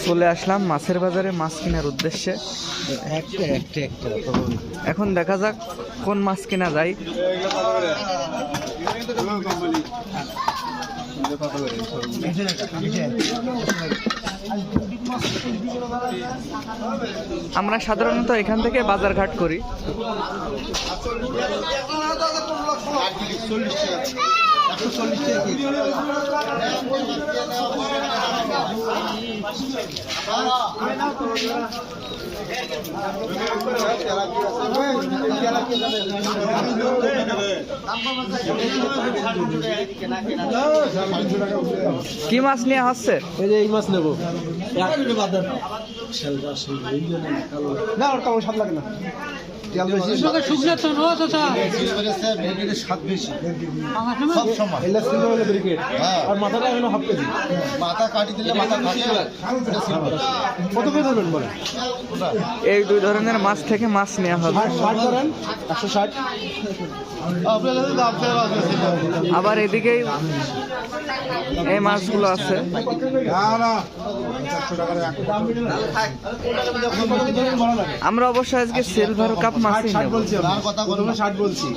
চলে আসলাম মাছের বাজারে মাছ কেনার উদ্দেশ্যে। এখন দেখা যাক কোন মাছ কেনা যায়। আমরা সাধারণত এখান থেকে বাজারঘাট করি। কি মাছ নিয়ে আসছে? এই যে এই মাছ নেবো না, ওর কালো স্বাদ লাগে না। মাথাটা হলো হাফ কেজি। মাথা কাটি দিলে কত করে ধরবেন বলে? এই দুই ধরনের মাছ থেকে মাছ নেওয়া হবে। 60 ধরেন, 160। আবার এদিকেই এই মাছগুলো আছে। আমরা অবশ্য আজকে সিলভার কাপ মাছ 60 বলছি।